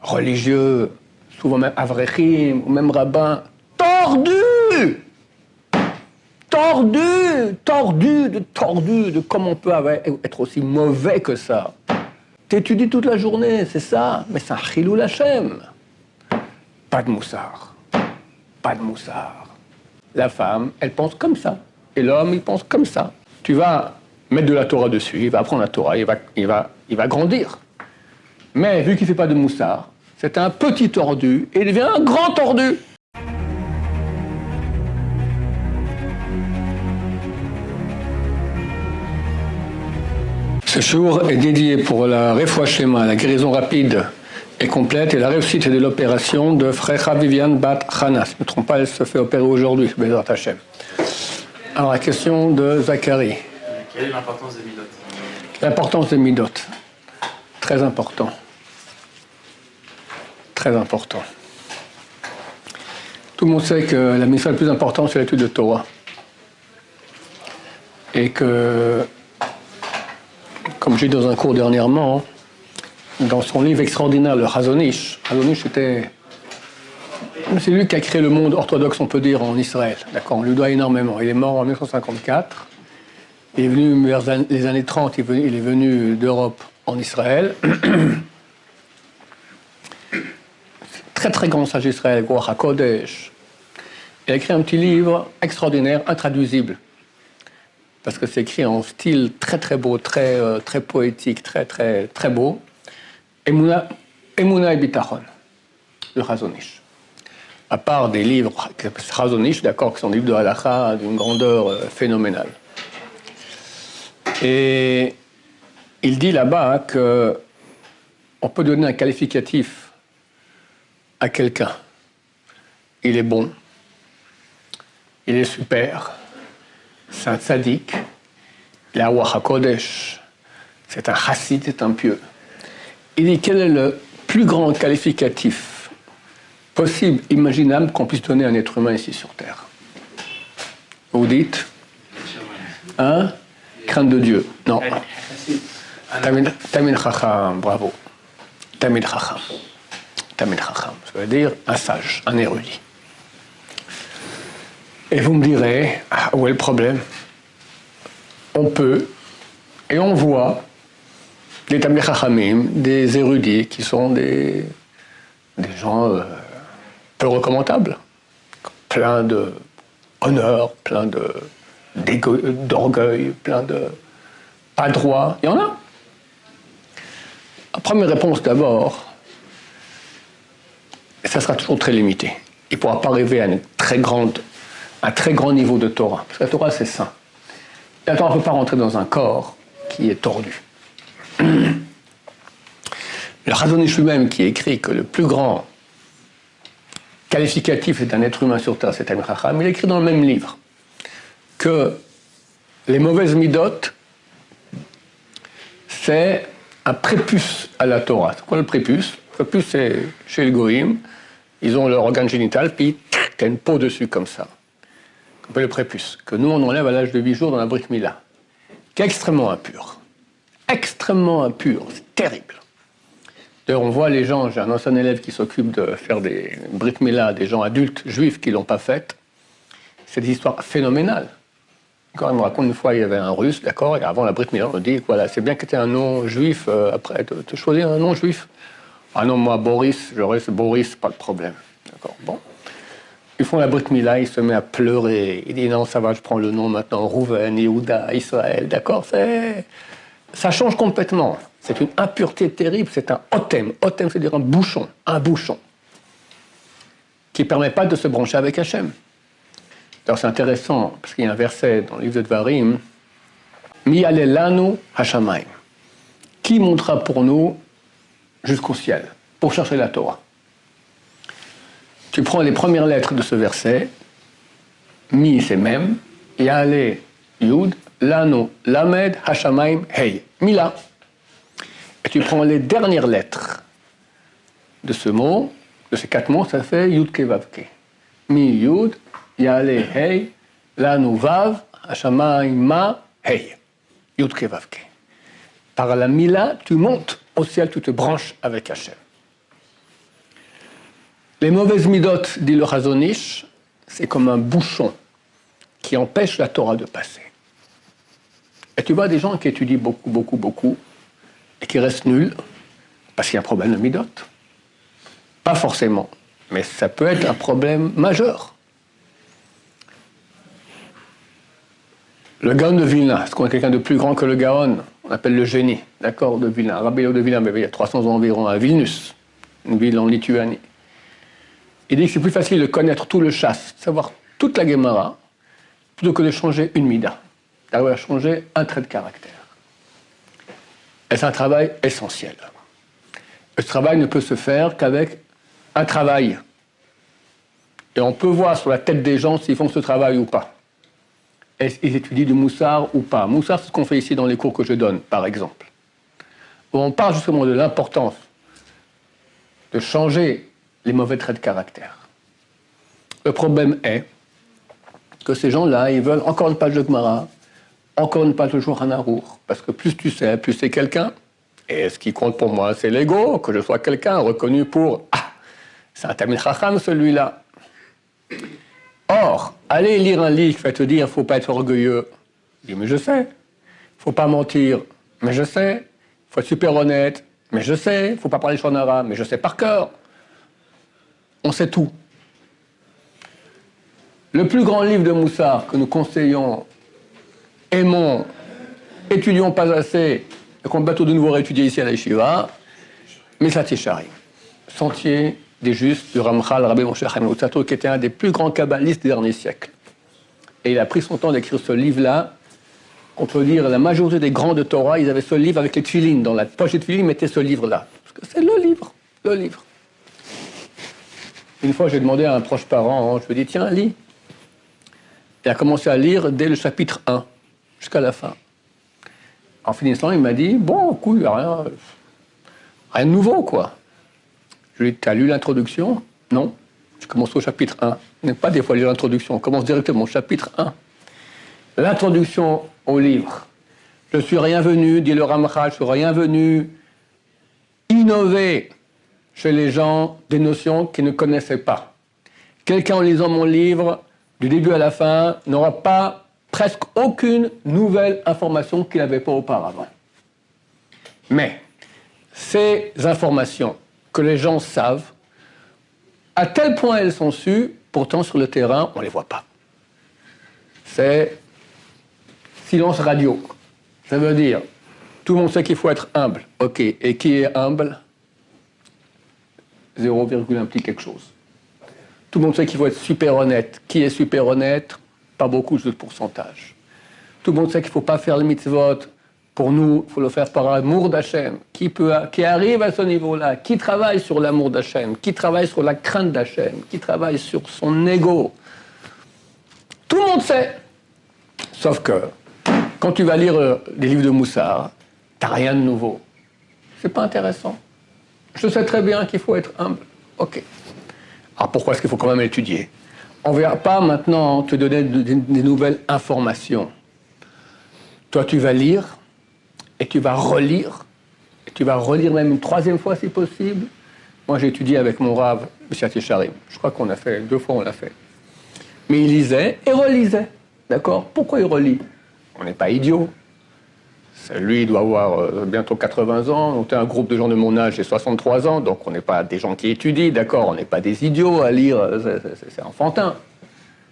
religieux, souvent même avrechim, ou même rabbins, tordus de comment on peut être aussi mauvais que ça. T'étudies toute la journée, c'est ça, mais c'est un chilul Hashem. Pas de moussard. La femme, elle pense comme ça. Et l'homme, il pense comme ça. Tu vas mettre de la Torah dessus, il va apprendre la Torah, il va grandir. Mais vu qu'il ne fait pas de moussard, c'est un petit tordu et il devient un grand tordu. Ce jour est dédié pour la Refoua Shlema, la guérison rapide et complète et la réussite de l'opération de Frecha Viviane Bat Chana. Si je ne me trompe pas, elle se fait opérer aujourd'hui, Bezrat Hashem. Alors la question de Zacharie. Quelle est l'importance des midot? L'importance des midot. Très important. Très important. Tout le monde sait que la mission la plus importante, c'est l'étude de Torah. Et que, comme j'ai dit dans un cours dernièrement, dans son livre extraordinaire, le Chazon Ish, c'est lui qui a créé le monde orthodoxe, on peut dire, en Israël. D'accord, on lui doit énormément. Il est mort en 1954. Il est venu vers les années 30, il est venu d'Europe en Israël. Très très grand sage d'Israël, Ruach HaKodesh. Il a écrit un petit livre extraordinaire, intraduisible. Parce que c'est écrit en style très très beau, très poétique, très beau. Emouna et Bitachon, le Chazon Ish. À part des livres, Chazon Ish, d'accord, qui sont des livres de halakha d'une grandeur phénoménale. Et il dit là-bas qu'on peut donner un qualificatif à quelqu'un. Il est bon, il est super, c'est un tzaddik, il a Ruach HaKodesh, c'est un chassid, c'est un pieux. Il dit quel est le plus grand qualificatif possible, imaginable, qu'on puisse donner à un être humain ici sur Terre. Vous dites hein? Crainte de Dieu. Non. Tamid Chacham, bravo. Tamid Chacham. Ça veut dire un sage, un érudit. Et vous me direz, où est le problème? On peut, et on voit, des Tamid Chachamim, des érudits qui sont des gens peu recommandables, plein de honneur, plein d'orgueil, plein de pas droit. Il y en a. La première réponse d'abord, ça sera toujours très limité. Il ne pourra pas arriver à un très grand niveau de Torah. Parce que la Torah, c'est saint. La Torah ne peut pas rentrer dans un corps qui est tordu. Le Chazon Ish lui-même qui écrit que le plus grand qualificatif d'un être humain sur Terre, c'est Tamid Chacham, il écrit dans le même livre que les mauvaises midot, c'est un prépuce à la Torah. C'est quoi le prépuce? Le prépuce, c'est chez les goïms, ils ont leur organe génital, puis il y a une peau dessus comme ça. On appelle le prépuce, que nous on enlève à l'âge de 8 jours dans la Brit Mila, qui est extrêmement impur. Extrêmement impur, c'est terrible. D'ailleurs, on voit les gens, j'ai un ancien élève qui s'occupe de faire des Brit Mila, des gens adultes juifs qui ne l'ont pas faite. C'est des histoires phénoménales. Quand il me raconte une fois, il y avait un russe, d'accord, et avant la Brit Mila, on dit, voilà, c'est bien que tu aies un nom juif, après, te choisir un nom juif. Ah non, moi, Boris, je reste Boris, pas de problème. D'accord, bon. Ils font la Brit Mila, il se met à pleurer. Il dit, non, ça va, je prends le nom maintenant, Rouven, Yehuda, Israël, d'accord, ça change complètement. C'est une impureté terrible, c'est un otem. Otem, c'est-à-dire un bouchon, qui ne permet pas de se brancher avec Hachem. Alors c'est intéressant, parce qu'il y a un verset dans le livre de Dvarim, Mi alelanu hashamayim. Qui montera pour nous jusqu'au ciel, pour chercher la Torah? Tu prends les premières lettres de ce verset, Mi c'est même, Yale Yud, Lanu, Lamed, Hashamayim, Hey, Mila. Et tu prends les dernières lettres de ce mot, de ces 4 mots, ça fait Yud Kevavke. Mi Yud, Yale Hey, Lanu Vav, Hashamayim Ma, Hey. Yud Kevavke. Par la Mila, tu montes au ciel, tu te branches avec Hachem. Les mauvaises midotes, dit le Chazon Ish, c'est comme un bouchon qui empêche la Torah de passer. Et tu vois des gens qui étudient beaucoup, et qui restent nuls, parce qu'il y a un problème de midotes. Pas forcément, mais ça peut être un problème majeur. Le Gaon de Vilna, c'est qu'on a quelqu'un de plus grand que le Gaon, on appelle le génie, d'accord, de Vilna. Rabbi Léo de Vilna, il y a 300 ans environ, à Vilnius, une ville en Lituanie. Il dit que c'est plus facile de connaître tout le chasse, de savoir toute la Gemara, plutôt que de changer une mida, d'arriver à changer un trait de caractère. Et c'est un travail essentiel. Et ce travail ne peut se faire qu'avec un travail. Et on peut voir sur la tête des gens s'ils font ce travail ou pas. Est-ce qu'ils étudient du moussard ou pas? Moussard, c'est ce qu'on fait ici dans les cours que je donne, par exemple. Où on parle justement de l'importance de changer les mauvais traits de caractère. Le problème est que ces gens-là, ils veulent encore une page de Gemara, encore une page de Shulchan Aruch, parce que plus tu sais, plus c'est quelqu'un. Et ce qui compte pour moi, c'est l'ego, que je sois quelqu'un reconnu pour « Ah, c'est un Talmid Chacham, celui-là ». Or, aller lire un livre qui va te dire « il ne faut pas être orgueilleux », dis « mais je sais ». Il ne faut pas mentir, mais je sais. Il faut être super honnête, mais je sais. Il ne faut pas parler shonara, mais je sais par cœur. On sait tout. Le plus grand livre de Moussard que nous conseillons, aimons, étudions pas assez, et qu'on va tout de nouveau réétudier ici à la Yeshiva, Mesat Yesharim, Sentier des Justes, du Ramchal, Rabbi Moshe Chaim Luzzatto, qui était un des plus grands kabbalistes des derniers siècles. Et il a pris son temps d'écrire ce livre-là. On peut dire, la majorité des grands de Torah, ils avaient ce livre avec les tefilines. Dans la poche des tefilines, ils mettaient ce livre-là. Parce que c'est le livre, le livre. Une fois, j'ai demandé à un proche parent, je lui ai dit, tiens, lis. Il a commencé à lire dès le chapitre 1, jusqu'à la fin. En finissant, il m'a dit, bon, écoute, il n'y a rien de nouveau, quoi. Je lui ai dit, t'as lu l'introduction? Non. Je commence au chapitre 1. On n'est pas des fois lire l'introduction, on commence directement au chapitre 1. L'introduction au livre. Je suis rien venu, dit le Ramchal, je suis rien venu innover chez les gens des notions qu'ils ne connaissaient pas. Quelqu'un en lisant mon livre, du début à la fin, n'aura pas presque aucune nouvelle information qu'il n'avait pas auparavant. Mais ces informations que les gens savent, à tel point elles sont sues, pourtant sur le terrain, on ne les voit pas. C'est silence radio. Ça veut dire, tout le monde sait qu'il faut être humble. Ok, et qui est humble? 0, implique quelque chose. Tout le monde sait qu'il faut être super honnête. Qui est super honnête? Pas beaucoup de pourcentage. Tout le monde sait qu'il ne faut pas faire le mitzvot. Pour nous, il faut le faire par amour d'Hachem. Qui arrive à ce niveau-là? Qui travaille sur l'amour d'Hachem? Qui travaille sur la crainte d'Hachem? Qui travaille sur son ego? Tout le monde sait. Sauf que, quand tu vas lire des livres de Moussard, tu n'as rien de nouveau. C'est pas intéressant. Je sais très bien qu'il faut être humble. Ok. Alors pourquoi est-ce qu'il faut quand même l'étudier? On ne va pas maintenant te donner des nouvelles informations. Toi, tu vas lire, et tu vas relire, et tu vas relire même une troisième fois si possible. Moi, j'ai étudié avec mon Rav, M. Yesharim. Je crois qu'on a fait, 2 fois on l'a fait. Mais il lisait et relisait. D'accord? Pourquoi il relit? On n'est pas idiot. Lui, il doit avoir bientôt 80 ans. On est un groupe de gens de mon âge, j'ai 63 ans, donc on n'est pas des gens qui étudient, d'accord? On n'est pas des idiots à lire, c'est enfantin.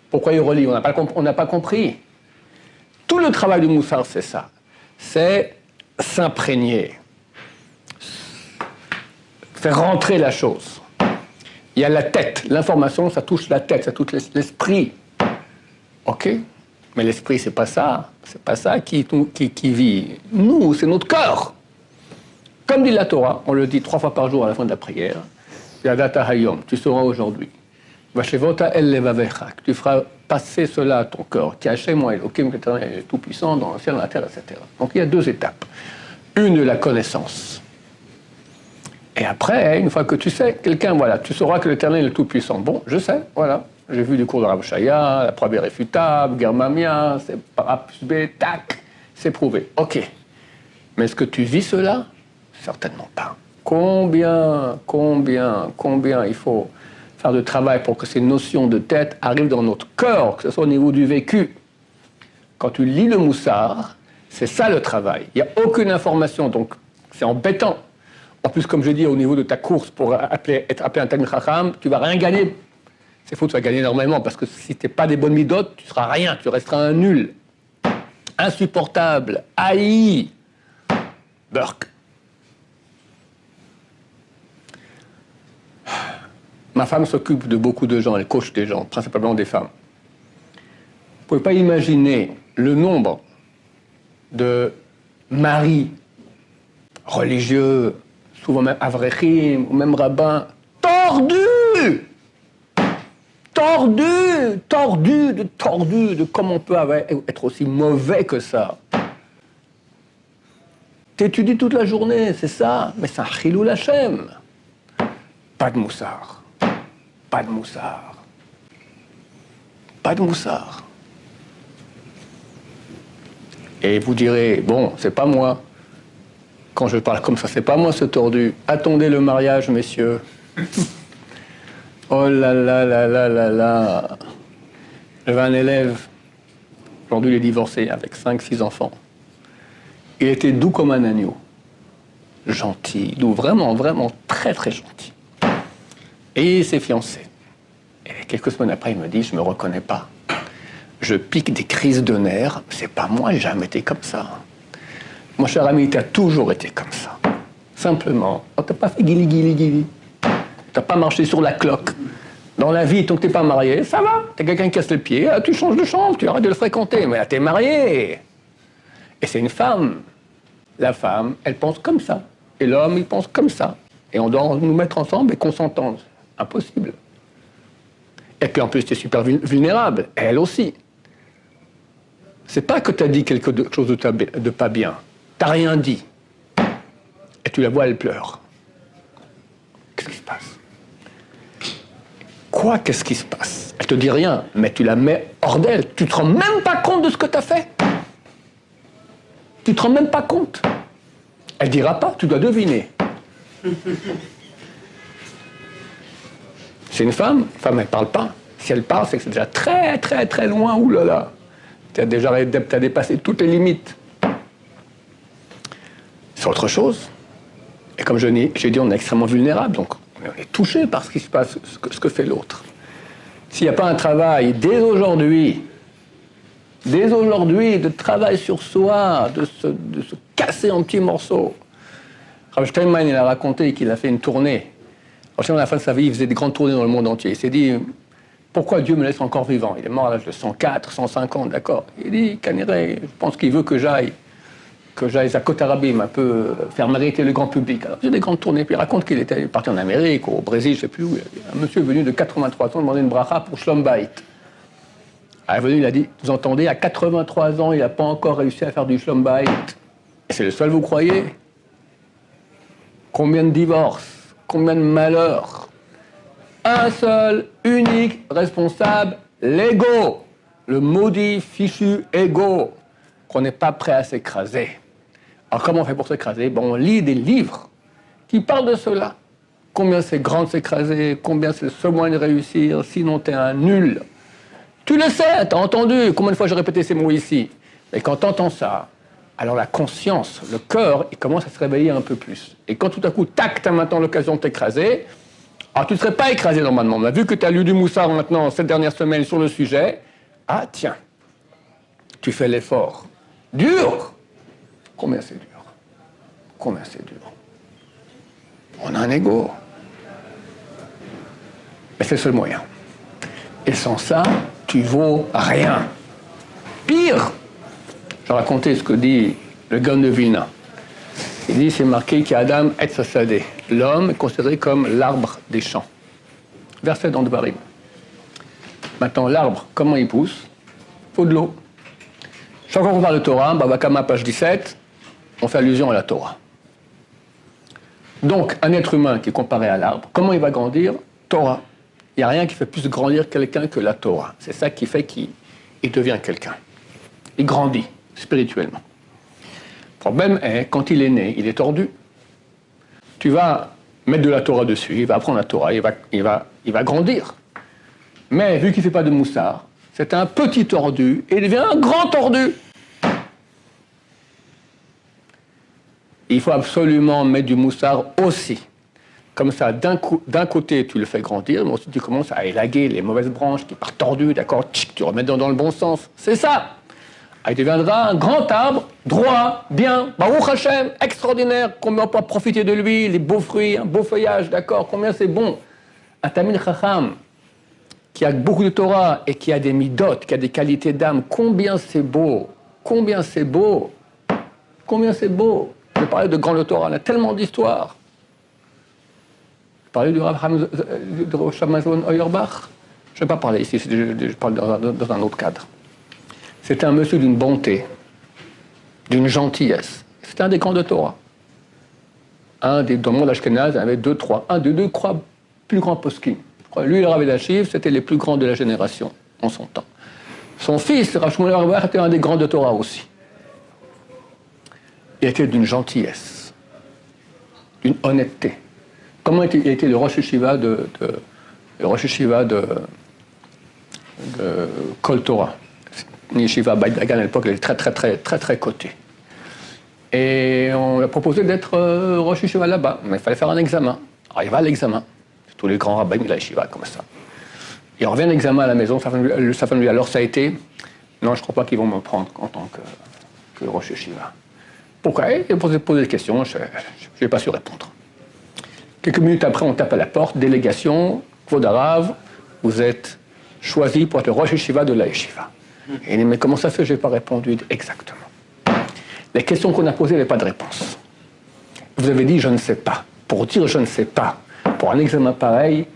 Pourquoi il relit? On n'a pas compris. Tout le travail du Moussard, c'est ça. C'est s'imprégner. Faire rentrer la chose. Il y a la tête. L'information, ça touche la tête, ça touche l'esprit. Ok? Mais l'esprit, c'est pas ça. C'est pas ça qui vit. Nous, c'est notre corps. Comme dit la Torah, on le dit 3 fois par jour à la fin de la prière. Yadata hayom, tu sauras aujourd'hui. Vashevota el levavecha, tu feras passer cela à ton corps. Qui Hachem, moi, Elohim, l'Éternel est tout-puissant dans le ciel, dans la terre, etc. Donc il y a 2 étapes. Une de la connaissance. Et après, une fois que tu sais, quelqu'un, voilà, tu sauras que l'Éternel est tout-puissant. Bon, je sais, voilà. J'ai vu des cours de Rav Shaya, la preuve irréfutable, Germamia, c'est A plus B, tac, c'est prouvé. Ok. Mais est-ce que tu vis cela? Certainement pas. Combien il faut faire de travail pour que ces notions de tête arrivent dans notre cœur, que ce soit au niveau du vécu. Quand tu lis le Moussar, c'est ça le travail. Il n'y a aucune information, donc c'est embêtant. En plus, comme je dis, au niveau de ta course pour être appelé un Talmid Chacham, tu ne vas rien gagner. C'est faux, tu vas gagner énormément, parce que si tu n'es pas des bonnes midotes, tu ne seras rien, tu resteras un nul. Insupportable, haï. Burk. Ma femme s'occupe de beaucoup de gens, elle coach des gens, principalement des femmes. Vous ne pouvez pas imaginer le nombre de maris religieux, souvent même avrechim, ou même rabbins, tordus de comment on peut être aussi mauvais que ça. T'étudies toute la journée, c'est ça, mais c'est un chilou Hashem. Pas de moussard. Pas de moussard. Pas de moussard. Et vous direz, bon, c'est pas moi. Quand je parle comme ça, c'est pas moi ce tordu. Attendez le mariage, messieurs. Oh là là là là là là. J'avais un élève, aujourd'hui il est divorcé, avec 5-6 enfants. Il était doux comme un agneau. Gentil, doux, vraiment, vraiment très très gentil. Et il s'est fiancé. Et quelques semaines après, il me dit, je me reconnais pas. Je pique des crises de nerfs. C'est pas moi, j'ai jamais été comme ça. Mon cher ami, tu as toujours été comme ça. Simplement, on t'a pas fait guili. T'as pas marché sur la cloque. Dans la vie, tant que t'es pas marié, ça va. T'as quelqu'un qui casse les pieds, tu changes de chambre, tu arrêtes de le fréquenter. Mais là, t'es marié. Et c'est une femme. La femme, elle pense comme ça. Et l'homme, il pense comme ça. Et on doit nous mettre ensemble et qu'on s'entende. Impossible. Et puis en plus, tu es super vulnérable. Elle aussi. C'est pas que tu as dit quelque chose de pas bien. Tu n'as rien dit. Et tu la vois, elle pleure. Qu'est-ce qui se passe? Quoi, qu'est-ce qui se passe? Elle te dit rien, mais tu la mets hors d'elle. Tu te rends même pas compte de ce que tu as fait. Tu te rends même pas compte. Elle dira pas, tu dois deviner. C'est une femme, elle parle pas. Si elle parle, c'est que c'est déjà très, très, très loin. Ouh là là. T'as dépassé toutes les limites. C'est autre chose. Et comme j'ai dit, on est extrêmement vulnérable. Donc, on est touché par ce qui se passe, ce que fait l'autre. S'il n'y a pas un travail, dès aujourd'hui, de travail sur soi, de se casser en petits morceaux. Rav Steinman, il a raconté qu'il a fait une tournée. À la fin de sa vie, il faisait des grandes tournées dans le monde entier. Il s'est dit, pourquoi Dieu me laisse encore vivant? Il est mort à l'âge de 104, 105 ans, d'accord. Il dit, Kaniré, je pense qu'il veut que j'aille à Kotarabim, un peu faire mériter le grand public. Alors, il faisait des grandes tournées, puis il raconte qu'il était parti en Amérique, au Brésil, je ne sais plus où. Un monsieur venu de 83 ans demander une bracha pour Shlom Bayit. Il est venu, il a dit, vous entendez, à 83 ans, il n'a pas encore réussi à faire du Shlom Bayit. Et c'est le seul, vous croyez? Combien de divorces? Combien de malheurs? Un seul, unique, responsable, l'ego. Le maudit, fichu ego. Qu'on n'est pas prêt à s'écraser. Alors comment on fait pour s'écraser? Bon, on lit des livres qui parlent de cela. Combien c'est grand de s'écraser, combien c'est le seul moyen de réussir, sinon t'es un nul. Tu le sais, t'as entendu, combien de fois j'ai répété ces mots ici. Mais quand t'entends ça, alors la conscience, le cœur, il commence à se réveiller un peu plus. Et quand tout à coup, tac, t'as maintenant l'occasion de t'écraser, alors tu ne serais pas écrasé normalement. Mais vu que tu as lu du Moussard maintenant, cette dernière semaine, sur le sujet, ah tiens, tu fais l'effort. Dur! Combien c'est dur? Combien c'est dur? On a un ego. Mais c'est le seul moyen. Et sans ça, tu vaux rien. Pire! Je racontais ce que dit le Gaon de Vilna. Il dit, c'est marqué qu'Adam et Sassadeh. L'homme est considéré comme l'arbre des champs. Verset dans Devarim. Maintenant, l'arbre, comment il pousse? Il faut de l'eau. Chaque fois qu'on parle de Torah, Bava Kama, page 17, on fait allusion à la Torah. Donc, un être humain qui est comparé à l'arbre, comment il va grandir? Torah. Il n'y a rien qui fait plus grandir quelqu'un que la Torah. C'est ça qui fait qu'il devient quelqu'un. Il grandit spirituellement. Le problème est, quand il est né, il est tordu. Tu vas mettre de la Torah dessus, il va apprendre la Torah, il va grandir. Mais vu qu'il ne fait pas de moussard, c'est un petit tordu et il devient un grand tordu. Il faut absolument mettre du moussard aussi. Comme ça, d'un côté, tu le fais grandir, mais ensuite tu commences à élaguer les mauvaises branches qui partent tordues, d'accord, tu remets dans le bon sens. C'est ça. Il deviendra un grand arbre, droit, bien, Baruch Hashem, extraordinaire. Combien on peut profiter de lui, les beaux fruits, un beau feuillage, d'accord, combien c'est bon. Un Talmid Chacham qui a beaucoup de Torah et qui a des midot, qui a des qualités d'âme, combien c'est beau, combien c'est beau, combien c'est beau. Je parlais de Grand Torah, on a tellement d'histoires. Je parlais du Rav Shamazon Auerbach. Je ne vais pas parler ici, je parle dans un autre cadre. C'était un monsieur d'une bonté, d'une gentillesse. C'était un des grands de Torah. Dans le monde ashkénaze, il y avait deux plus grands poskim. Lui et le Rav Eliashiv, c'était les plus grands de la génération en son temps. Son fils, Rav Shmuel Auerbach, était un des grands de Torah aussi. Il était d'une gentillesse, d'une honnêteté. Comment il était le Rosh Yeshiva de Kol Torah. Yeshiva Beit Dagan à l'époque, il était très coté. Et on lui a proposé d'être Rosh Yeshiva là-bas, mais il fallait faire un examen. Alors il va à l'examen. Tous les grands rabbins de la Yeshiva comme ça. Il revient à l'examen à la maison, sa femme lui dit, alors ça a été? Non, je ne crois pas qu'ils vont me prendre en tant que Rosh Yeshiva. Pourquoi? Il a posé des questions, je n'ai pas su répondre. Quelques minutes après, on tape à la porte, délégation, Kvod Harav, vous êtes choisi pour être le Rosh Yeshiva de la Yeshiva. Et il dit, mais comment ça fait? Je n'ai pas répondu exactement. Les questions qu'on a posées, il n'y avait pas de réponse. Vous avez dit, je ne sais pas. Pour dire je ne sais pas, pour un examen pareil,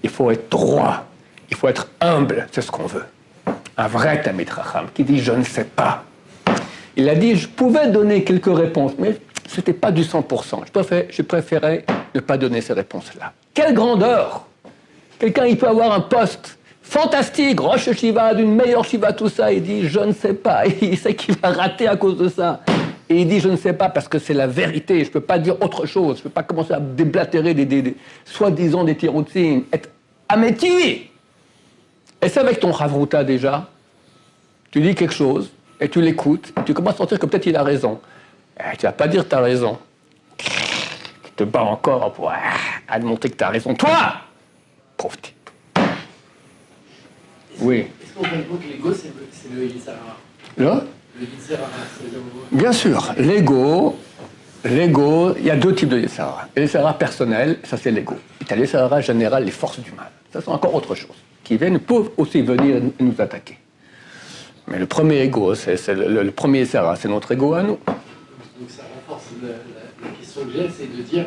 il faut être droit, il faut être humble, c'est ce qu'on veut. Un vrai Talmid Chacham qui dit je ne sais pas. Il a dit, je pouvais donner quelques réponses, mais ce n'était pas du 100%. Je préférais ne pas donner ces réponses-là. Quelle grandeur! Quelqu'un, il peut avoir un poste fantastique, Rosh Yeshiva, d'une meilleure Shiva, tout ça, il dit, je ne sais pas. Et il sait qu'il va rater à cause de ça. Et il dit, je ne sais pas, parce que c'est la vérité, je ne peux pas dire autre chose, je ne peux pas commencer à déblatérer des soi-disant des tiroutines, être améti. Et c'est avec ton Chavruta déjà, tu dis quelque chose, et tu l'écoutes, et tu commences à sentir que peut-être il a raison. Et tu ne vas pas dire que tu as raison. Tu te bats encore pour montrer que tu as raison. Toi, pauvre type. Oui. Est-ce qu'on peut dire que l'ego, c'est le Yitzhara? Le Yitzhara, c'est le mot. Bien sûr, l'ego, il y a deux types de Yitzhara. Le Yitzhara personnel, ça c'est l'ego. Et tu as le Yitzhara général, les forces du mal. Ça c'est encore autre chose. Qui peuvent aussi venir nous attaquer. Mais le premier ego, le premier Yitzhara, c'est notre ego à nous. Donc ça renforce la question que j'ai, c'est de dire,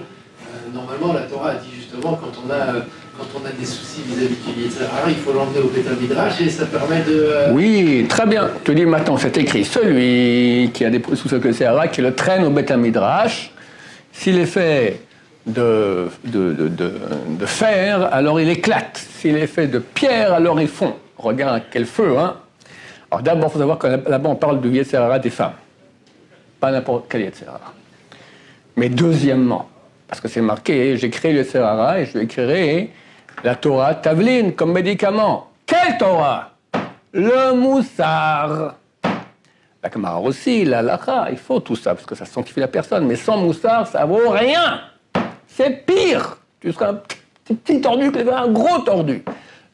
normalement la Torah a dit justement, quand on a des soucis vis-à-vis du Yitzhara, il faut l'emmener au Beit Midrash et ça permet de... Oui, très bien. Tu dis maintenant, c'est écrit, celui qui a des soucis avec le Yitzhara, qui le traîne au Beit Midrash, s'il est fait de fer, alors il éclate. S'il est fait de pierre, alors il fond. Regarde quel feu, hein. Alors d'abord, il faut savoir que là-bas, on parle du Yitzhara des femmes. Pas n'importe quel Yitzhara. Mais deuxièmement, parce que c'est marqué, j'ai créé le Yitzhara et je vais créer la Torah Tavlin comme médicament. Quelle Torah? Le Moussar. La Gemara aussi, la Lacha, il faut tout ça, parce que ça sanctifie la personne. Mais sans Moussar, ça vaut rien. C'est pire. Tu seras un petit tordu que un gros tordu.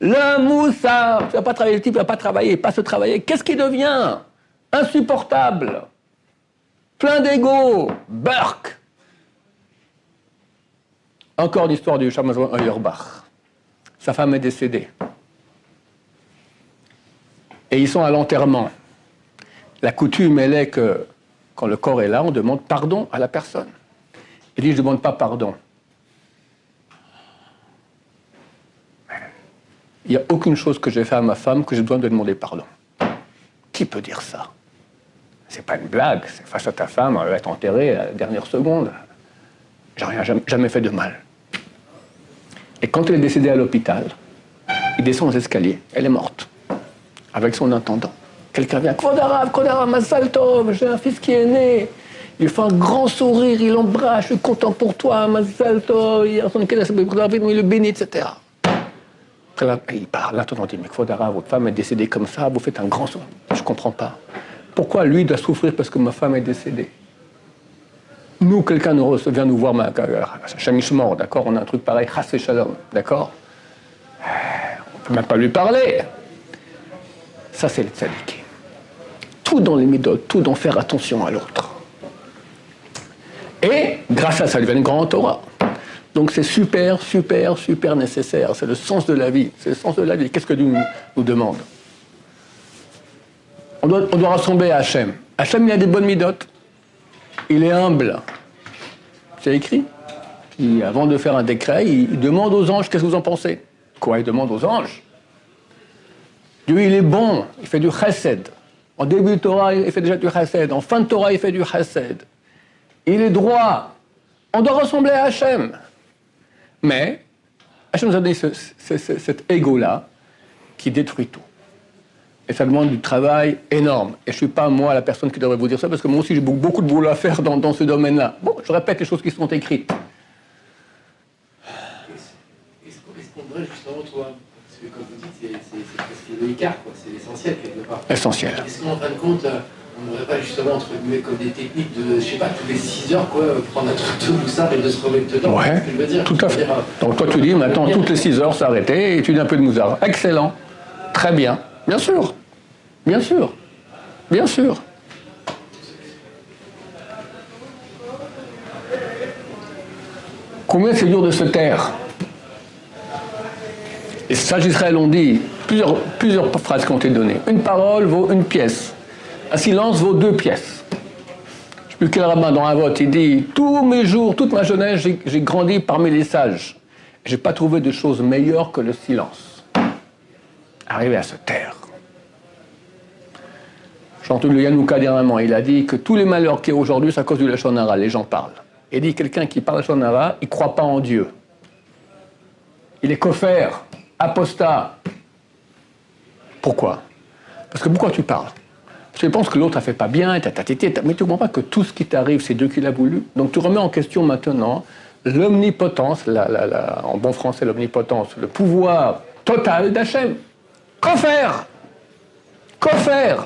Le Moussar, tu ne vas pas travailler, le type ne va pas travailler, pas se travailler. Qu'est-ce qu'il devient? Insupportable. Plein d'ego. Burk. Encore l'histoire du Shamazon Auerbach. Sa femme est décédée. Et ils sont à l'enterrement. La coutume, elle est que quand le corps est là, on demande pardon à la personne. Il dit, je ne demande pas pardon. Il n'y a aucune chose que j'ai fait à ma femme que j'ai besoin de demander pardon. Qui peut dire ça? C'est pas une blague, c'est face à ta femme, elle va être enterrée à la dernière seconde. J'ai jamais fait de mal. Et quand elle est décédée à l'hôpital, il descend aux escaliers, elle est morte, avec son intendant. Quelqu'un vient, Kvod Harav, Mazal Tov, j'ai un fils qui est né. il fait un grand sourire, il l'embrasse, je suis content pour toi, Mazal Tov, il le bénit, etc. Après, là, il parle, là, on dit, mais Kvodara, votre femme est décédée comme ça, vous faites un grand sourire. Je ne comprends pas. Pourquoi lui doit souffrir parce que ma femme est décédée? Nous, quelqu'un vient nous voir, Shamish mort, d'accord? On a un truc pareil, Chas Shalom, d'accord? On ne peut même pas lui parler. Ça, c'est le tzaddik. Tout dans les midot, tout dans faire attention à l'autre. Et grâce à ça, il devient une grande Torah. Donc c'est super, super, super nécessaire. C'est le sens de la vie. C'est le sens de la vie. Qu'est-ce que Dieu nous demande? On doit ressembler à Hachem. Hachem, il a des bonnes midot. Il est humble. C'est écrit. Et avant de faire un décret, il demande aux anges, qu'est-ce que vous en pensez? Quoi, il demande aux anges? Dieu, il est bon. Il fait du chesed. En début de Torah, il fait déjà du chesed. En fin de Torah, il fait du chesed. Il est droit. On doit ressembler à Hachem. Mais Hachem nous a donné cet ego-là qui détruit tout. Et ça demande du travail énorme. Et je ne suis pas, moi, la personne qui devrait vous dire ça, parce que moi aussi, j'ai beaucoup de boulot à faire dans ce domaine-là. Bon, je répète les choses qui sont écrites. Est-ce qu'on devrait justement, toi, parce que comme vous dites, c'est presque le Icar, quoi, c'est l'essentiel quelque part. Essentiel. Est-ce qu'en fin de compte, on ne devrait pas justement, entre guillemets, comme des techniques de, je sais pas, tous les 6 heures, quoi, prendre un truc de moussard et de se remettre dedans? Ouais, ce que je veux dire, tout à fait. Donc toi, tu dis, maintenant, toutes les 6 heures, s'arrêter et étudier un peu de moussard. Excellent. Très bien. Bien sûr. Bien sûr. Bien sûr. Combien c'est dur de se taire? Les sages d'Israël ont dit, plusieurs phrases qui ont été données. Une parole vaut une pièce. Un silence vaut 2 pièces. Je ne sais plus quel rabbin dans un vote, il dit, tous mes jours, toute ma jeunesse, j'ai grandi parmi les sages. Je n'ai pas trouvé de chose meilleure que le silence. Arriver à se taire. J'ai entendu le Yanouka dernièrement, il a dit que tous les malheurs qu'il y a aujourd'hui, c'est à cause du Lachon Hara, les gens parlent. Il dit quelqu'un qui parle Lachon Hara, il ne croit pas en Dieu. Il est koffer, apostat. Pourquoi? Parce que pourquoi tu parles? Parce que tu penses que l'autre a fait pas bien, mais tu ne comprends pas que tout ce qui t'arrive, c'est Dieu qui l'a voulu. Donc tu remets en question maintenant l'omnipotence, en bon français l'omnipotence, le pouvoir total d'Hachem. Koffer! Koffer!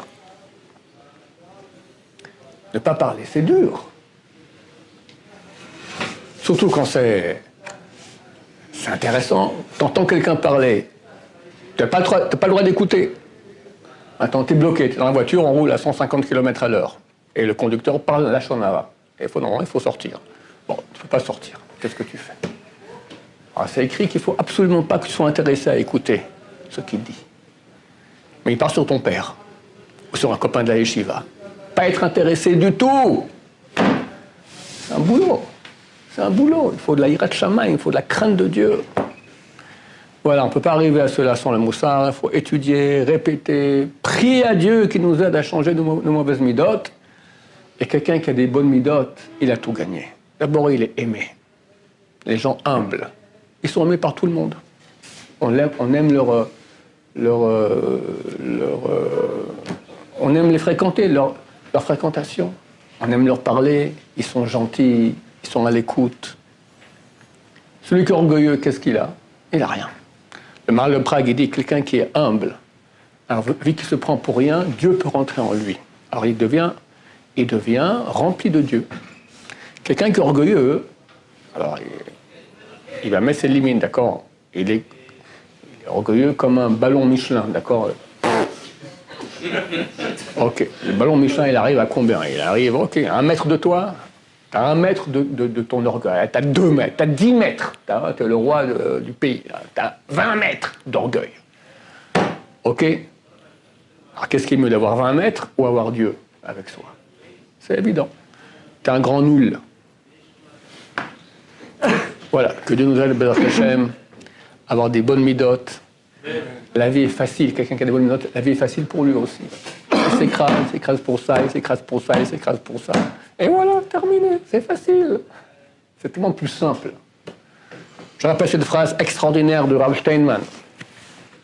Ne pas parler, c'est dur. Surtout quand c'est intéressant. T'entends quelqu'un parler, tu n'as pas le droit d'écouter. Attends, t'es bloqué, t'es dans la voiture, on roule à 150 km à l'heure. Et le conducteur parle Lachon Hara. Et il faut sortir. Bon, tu ne peux pas sortir. Qu'est-ce que tu fais? Alors, c'est écrit qu'il ne faut absolument pas que tu sois intéressé à écouter ce qu'il dit. Mais il part sur ton père, ou sur un copain de la yeshiva. Pas être intéressé du tout. C'est un boulot. C'est un boulot. Il faut de la hirat shamayim, il faut de la crainte de Dieu. Voilà, on ne peut pas arriver à cela sans le moussard. Il faut étudier, répéter, prier à Dieu qui nous aide à changer nos mauvaises midot. Et quelqu'un qui a des bonnes midot, il a tout gagné. D'abord, il est aimé. Les gens humbles, ils sont aimés par tout le monde. On aime on aime les fréquenter, leur fréquentation. On aime leur parler, ils sont gentils, ils sont à l'écoute. Celui qui est orgueilleux, qu'est-ce qu'il a? Il n'a rien. Le Maharal de Prague, il dit quelqu'un qui est humble, alors vu qu'il se prend pour rien, Dieu peut rentrer en lui. Alors il devient rempli de Dieu. Quelqu'un qui est orgueilleux, alors il va mettre ses limites, d'accord? Il est orgueilleux comme un ballon Michelin, d'accord? Ok, le ballon Michelin, il arrive à combien? Il arrive, ok, à 1 mètre de toi. T'as 1 mètre de ton orgueil, t'as 2 mètres, t'as 10 mètres. T'es le roi du pays, t'as 20 mètres d'orgueil. Ok? Alors qu'est-ce qui est mieux, d'avoir 20 mètres ou avoir Dieu avec soi? C'est évident. T'es un grand nul. Voilà, que Dieu nous aide, Bézat Hashem, avoir des bonnes midotes. La vie est facile, quelqu'un qui a des bonnes midotes, la vie est facile pour lui aussi. Il s'écrase pour ça, il s'écrase pour ça, il s'écrase pour ça. Et voilà, terminé, c'est facile. C'est tellement plus simple. Je rappelle cette phrase extraordinaire de Rav Steinman.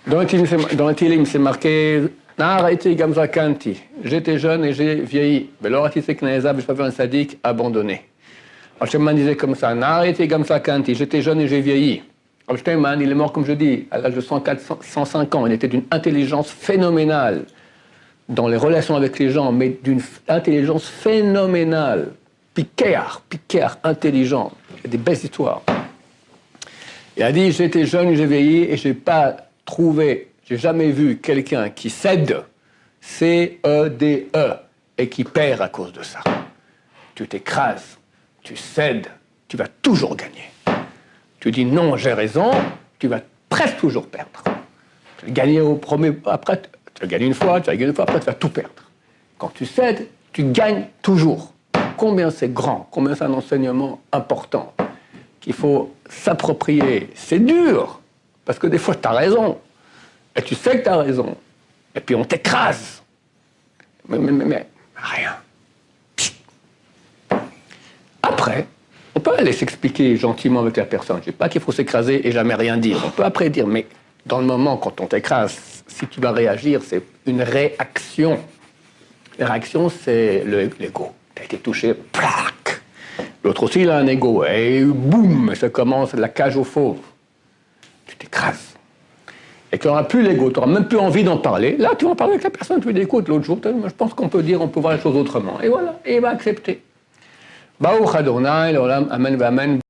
Dans le Tilim, c'est marqué Na'araiti gamza kanti. J'étais jeune et j'ai vieilli. Belorati seknaeza, je pas vu un sadique abandonné. Al-Shemman disait comme ça, Na'araiti gamza kanti. J'étais jeune et j'ai vieilli. Al-Shemman, il est mort, comme je dis, à l'âge de 104, 105 ans. Il était d'une intelligence phénoménale dans les relations avec les gens, mais d'une intelligence phénoménale. Piquer, intelligent. Il y a des belles histoires. Il a dit, j'étais jeune, j'ai vieilli et j'ai pas trouvé, j'ai jamais vu quelqu'un qui cède, C-E-D-E, et qui perd à cause de ça. Tu t'écrases, tu cèdes, tu vas toujours gagner. Tu dis non, j'ai raison, tu vas presque toujours perdre. Tu vas gagner au premier, après, tu vas gagner une fois, après tu vas tout perdre. Quand tu cèdes, tu gagnes toujours. Combien c'est grand, combien c'est un enseignement important qu'il faut s'approprier. C'est dur, parce que des fois, tu as raison, et tu sais que tu as raison, et puis on t'écrase. Mais rien. Après, on peut aller s'expliquer gentiment avec la personne. Je ne dis pas qu'il faut s'écraser et jamais rien dire. On peut après dire, mais dans le moment, quand on t'écrase, si tu vas réagir, c'est une réaction. La réaction, c'est l'ego. Tu as été touché, plac. L'autre aussi, il a un ego. Et boum, ça commence la cage aux fauves. Tu t'écrases. Et tu n'auras plus l'ego, tu n'auras même plus envie d'en parler. Là, tu vas en parler avec la personne, tu lui dis, écoute, l'autre jour, je pense qu'on peut voir les choses autrement. Et voilà, et il va accepter. Baruch Adonai, l'olam, amen, amen.